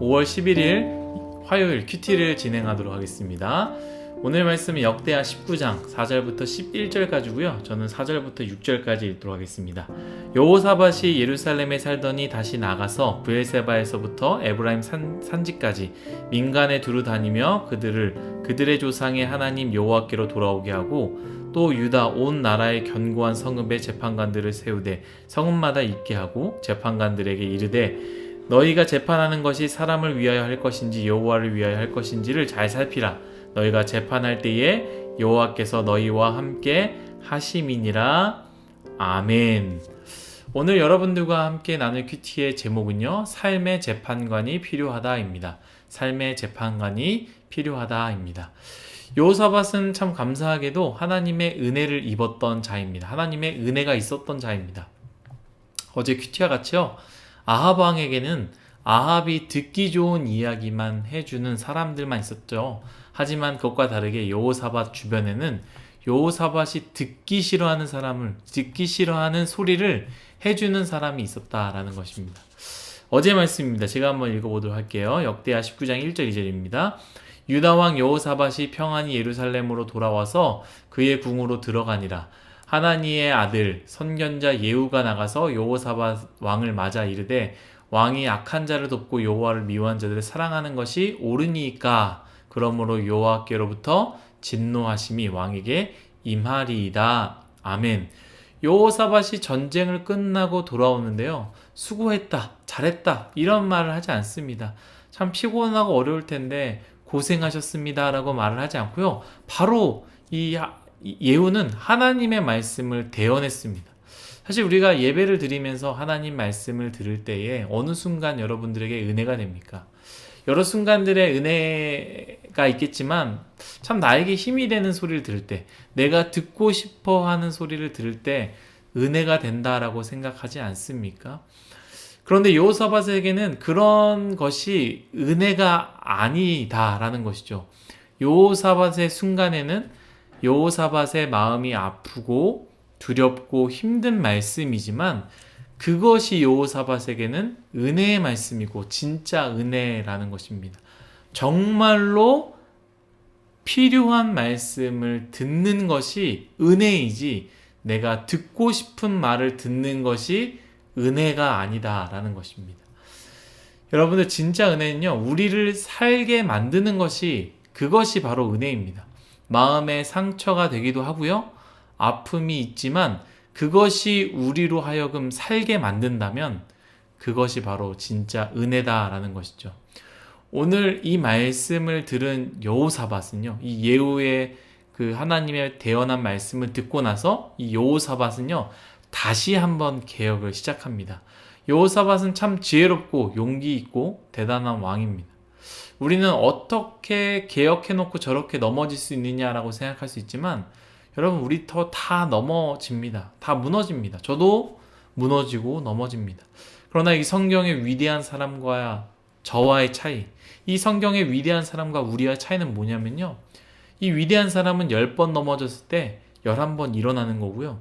5월 11일 화요일 큐티를 진행하도록 하겠습니다. 오늘 말씀은 역대하 19장 4절부터 11절까지고요. 저는 4절부터 6절까지 읽도록 하겠습니다. 여호사밧이 예루살렘에 살더니 다시 나가서 브엘세바에서부터 에브라임 산지까지 민간에 두루 다니며 그들의 조상의 하나님 여호와께로 돌아오게 하고 또 유다 온 나라의 견고한 성읍에 재판관들을 세우되 성읍마다 있게 하고 재판관들에게 이르되 너희가 재판하는 것이 사람을 위하여 할 것인지 여호와를 위하여 할 것인지를 잘 살피라. 너희가 재판할 때에 여호와께서 너희와 함께 하심이니라. 아멘. 오늘 여러분들과 함께 나눌 큐티의 제목은요, 삶의 재판관이 필요하다입니다. 삶의 재판관이 필요하다입니다. 여호사밧은 참 감사하게도 하나님의 은혜를 입었던 자입니다. 하나님의 은혜가 있었던 자입니다. 어제 큐티와 같이요, 아합 왕에게는 아합이 듣기 좋은 이야기만 해주는 사람들만 있었죠. 하지만 그것과 다르게 여호사밧 주변에는 여호사밧이 듣기 싫어하는 소리를 해주는 사람이 있었다라는 것입니다. 어제 말씀입니다. 제가 한번 읽어보도록 할게요. 역대하 19장 1절 2절입니다. 유다왕 여호사밧이 평안히 예루살렘으로 돌아와서 그의 궁으로 들어가니라. 하나니의 아들 선견자 예후가 나가서 여호사밧 왕을 맞아 이르되 왕이 악한 자를 돕고 여호와를 미워한 자들을 사랑하는 것이 옳으니까 그러므로 여호와께로부터 진노하심이 왕에게 임하리이다. 아멘. 여호사밧이 전쟁을 끝나고 돌아오는데요, 수고했다, 잘했다 이런 말을 하지 않습니다. 참 피곤하고 어려울 텐데 고생하셨습니다 라고 말을 하지 않고요, 바로 이 예후는 하나님의 말씀을 대언했습니다. 사실 우리가 예배를 드리면서 하나님 말씀을 들을 때에 어느 순간 여러분들에게 은혜가 됩니까? 여러 순간들의 은혜가 있겠지만 참 나에게 힘이 되는 소리를 들을 때, 내가 듣고 싶어 하는 소리를 들을 때 은혜가 된다라고 생각하지 않습니까? 그런데 여호사밧에게는 그런 것이 은혜가 아니다라는 것이죠. 여호사밧의 순간에는 여호사밧의 마음이 아프고 두렵고 힘든 말씀이지만 그것이 여호사밧에게는 은혜의 말씀이고 진짜 은혜라는 것입니다. 정말로 필요한 말씀을 듣는 것이 은혜이지 내가 듣고 싶은 말을 듣는 것이 은혜가 아니다라는 것입니다. 여러분들, 진짜 은혜는요, 우리를 살게 만드는 것이, 그것이 바로 은혜입니다. 마음의 상처가 되기도 하고요, 아픔이 있지만 그것이 우리로 하여금 살게 만든다면 그것이 바로 진짜 은혜다라는 것이죠. 오늘 이 말씀을 들은 여호사밧은요, 이 예후의 그 하나님의 대언한 말씀을 듣고 나서 이 여호사밧은요, 다시 한번 개혁을 시작합니다. 여호사밧은 참 지혜롭고 용기 있고 대단한 왕입니다. 우리는 어떻게 개혁해놓고 저렇게 넘어질 수 있느냐라고 생각할 수 있지만 여러분, 우리 다 넘어집니다. 다 무너집니다. 저도 무너지고 넘어집니다. 그러나 이 성경의 위대한 사람과 저와의 차이, 이 성경의 위대한 사람과 우리와의 차이는 뭐냐면요, 이 위대한 사람은 10번 넘어졌을 때 11번 일어나는 거고요,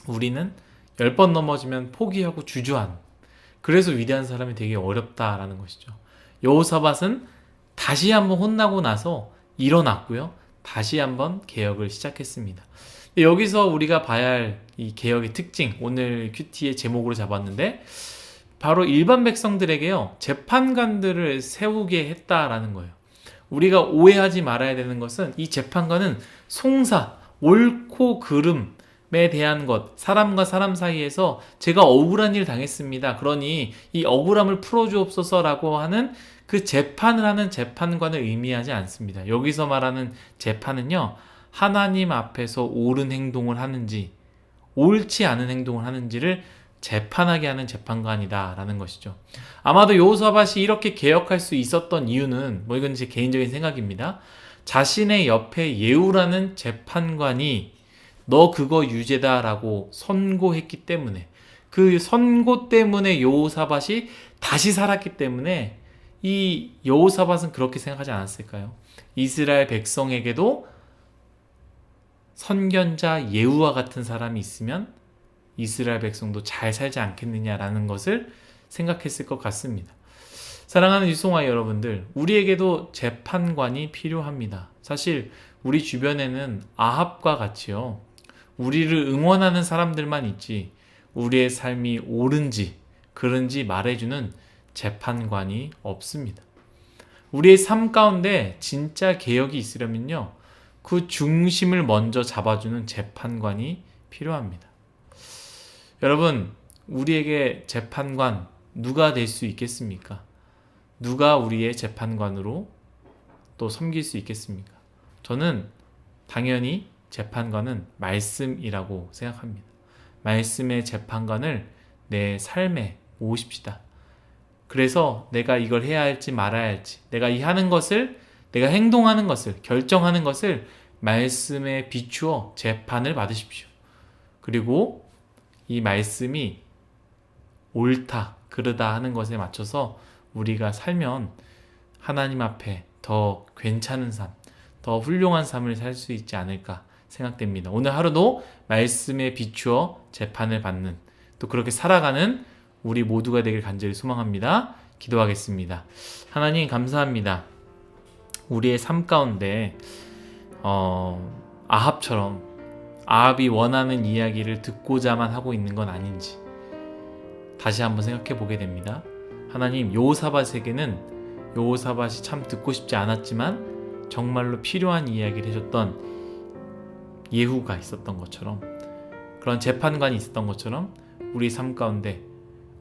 우리는 10번 넘어지면 포기하고 주저하는, 그래서 위대한 사람이 되게 어렵다라는 것이죠. 여호사밧은 다시 한번 혼나고 나서 일어났고요, 다시 한번 개혁을 시작했습니다. 여기서 우리가 봐야 할 이 개혁의 특징, 오늘 큐티의 제목으로 잡았는데 바로 일반 백성들에게요, 재판관들을 세우게 했다라는 거예요. 우리가 오해하지 말아야 되는 것은 이 재판관은 송사, 옳고 그름에 대한 것, 사람과 사람 사이에서 제가 억울한 일 당했습니다, 그러니 이 억울함을 풀어주옵소서라고 하는 그 재판을 하는 재판관을 의미하지 않습니다. 여기서 말하는 재판은요, 하나님 앞에서 옳은 행동을 하는지 옳지 않은 행동을 하는지를 재판하게 하는 재판관이다라는 것이죠. 아마도 여호사밧이 이렇게 개혁할 수 있었던 이유는, 이건 제 개인적인 생각입니다, 자신의 옆에 예후라는 재판관이 너 그거 유죄다라고 선고했기 때문에, 그 선고 때문에 여호사밧이 다시 살았기 때문에 이 여호사밧은 그렇게 생각하지 않았을까요? 이스라엘 백성에게도 선견자 예후와 같은 사람이 있으면 이스라엘 백성도 잘 살지 않겠느냐라는 것을 생각했을 것 같습니다. 사랑하는 유송아 여러분들, 우리에게도 재판관이 필요합니다. 사실 우리 주변에는 아합과 같이요, 우리를 응원하는 사람들만 있지 우리의 삶이 옳은지 그른지 말해주는 재판관이 없습니다. 우리의 삶 가운데 진짜 개혁이 있으려면요, 그 중심을 먼저 잡아주는 재판관이 필요합니다. 여러분, 우리에게 재판관 누가 될 수 있겠습니까? 누가 우리의 재판관으로 또 섬길 수 있겠습니까? 저는 당연히 재판관은 말씀이라고 생각합니다. 말씀의 재판관을 내 삶에 모십시다. 그래서 내가 이걸 해야 할지 말아야 할지, 내가 이 하는 것을, 내가 행동하는 것을, 결정하는 것을 말씀에 비추어 재판을 받으십시오. 그리고 이 말씀이 옳다, 그르다 하는 것에 맞춰서 우리가 살면 하나님 앞에 더 괜찮은 삶, 더 훌륭한 삶을 살 수 있지 않을까 생각됩니다. 오늘 하루도 말씀에 비추어 재판을 받는, 또 그렇게 살아가는 우리 모두가 되길 간절히 소망합니다. 기도하겠습니다. 하나님 감사합니다. 우리의 삶 가운데 아합처럼 아합이 원하는 이야기를 듣고자만 하고 있는 건 아닌지 다시 한번 생각해 보게 됩니다. 하나님, 여호사밧에게는 여호사밧이 참 듣고 싶지 않았지만 정말로 필요한 이야기를 해줬던 예후가 있었던 것처럼, 그런 재판관이 있었던 것처럼 우리 삶 가운데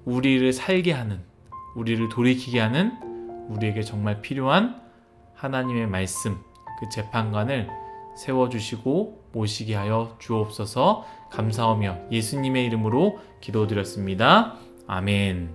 우리를 살게 하는, 우리를 돌이키게 하는, 우리에게 정말 필요한 하나님의 말씀, 그 재판관을 세워주시고 모시게 하여 주옵소서. 감사하며 예수님의 이름으로 기도드렸습니다. 아멘.